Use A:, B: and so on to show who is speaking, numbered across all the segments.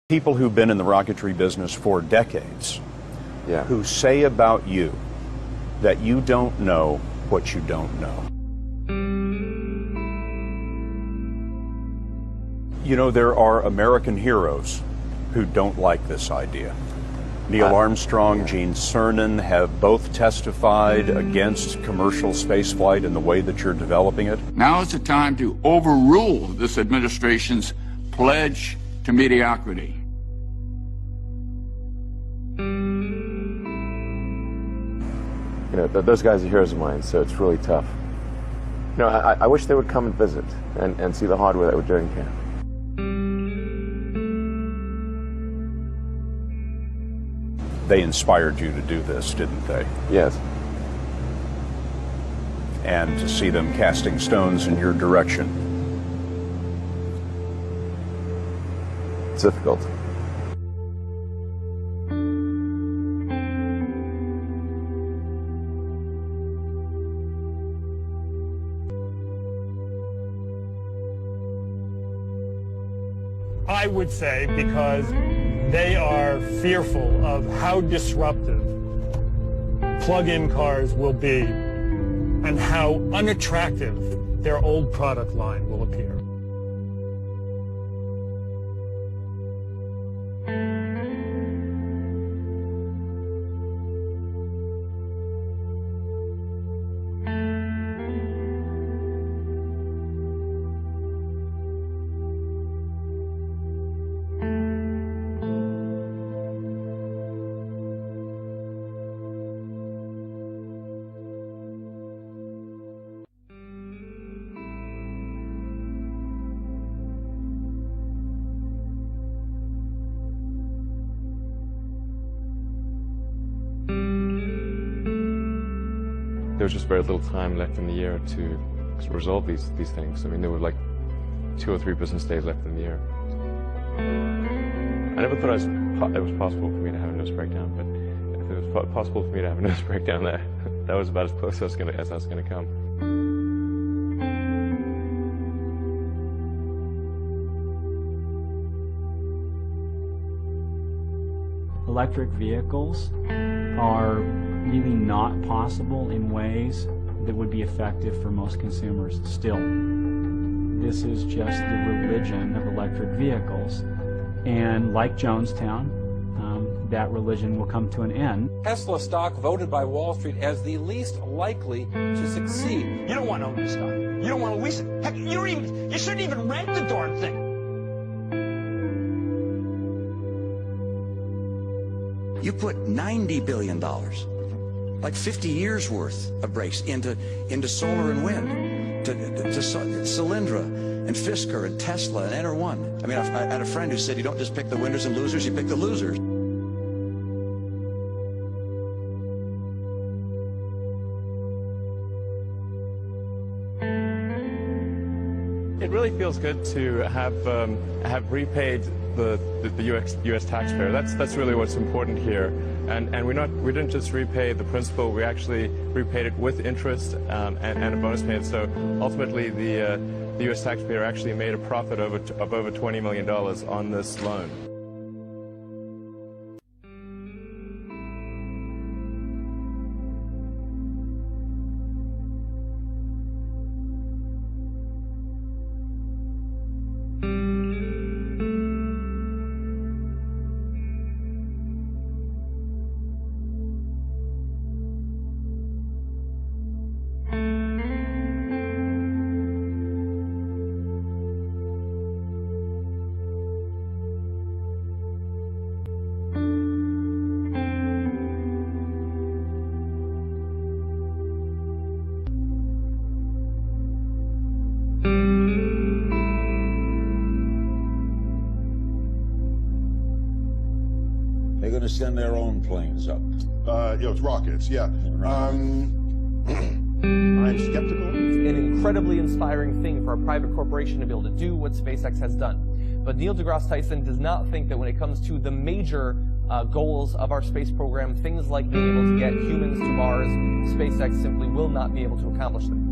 A: People who've been in the rocketry business for decades, who say about you that you don't know what you don't know. You know, there are American heroes who don't like this idea. Neil Armstrong, Gene Cernan have both testified against commercial spaceflight in the way that you're developing it.
B: Now is the time to overrule this administration's pledge to mediocrity.
C: You know, those guys are heroes of mine, so it's really tough. You know, I wish they would come and visit and see the hardware that we're doing here.
A: They inspired you to do this, didn't they?
C: Yes.
A: And to see them casting stones in your direction.
C: It's difficult.
D: I would say because they are fearful of how disruptive plug-in cars will be and how unattractive their old product line will appear.
C: There was just very little time left in the year to resolve these things. I mean, there were like 2 or 3 business days left in the year. I never thought it was possible for me to have a nervous breakdown, but if it was possible for me to have a nervous breakdown there, that was about as close as I was going to come.
E: Electric vehicles are really not possible in ways that would be effective for most consumers still. This is just the religion of electric vehicles, and like Jonestown, that religion will come to an end.
F: Tesla stock voted by Wall Street as the least likely to succeed.
G: You don't want to own the stock. You don't want to lease it. Heck, you shouldn't even rent the darn thing.
H: You put $90 billion, like 50 years worth of brakes into solar and wind, to Solyndra and Fisker and Tesla and Enter1. I mean, I had a friend who said you don't just pick the winners and losers, you pick the losers.
C: It really feels good to have repaid the U.S. taxpayer. That's really what's important here. And we didn't just repay the principal. We actually repaid it with interest and a bonus payment. So ultimately, the U.S. taxpayer actually made a profit of over $20 million on this loan.
I: They're going to send their own planes up.
J: It's rockets, yeah. I'm skeptical.
K: It's an incredibly inspiring thing for a private corporation to be able to do what SpaceX has done. But Neil deGrasse Tyson does not think that when it comes to the major goals of our space program, things like being able to get humans to Mars, SpaceX simply will not be able to accomplish them.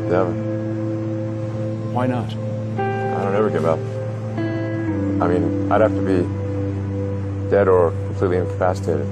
L: Never.
A: Why not?
L: I don't ever give up. I mean, I'd have to be dead or completely incapacitated.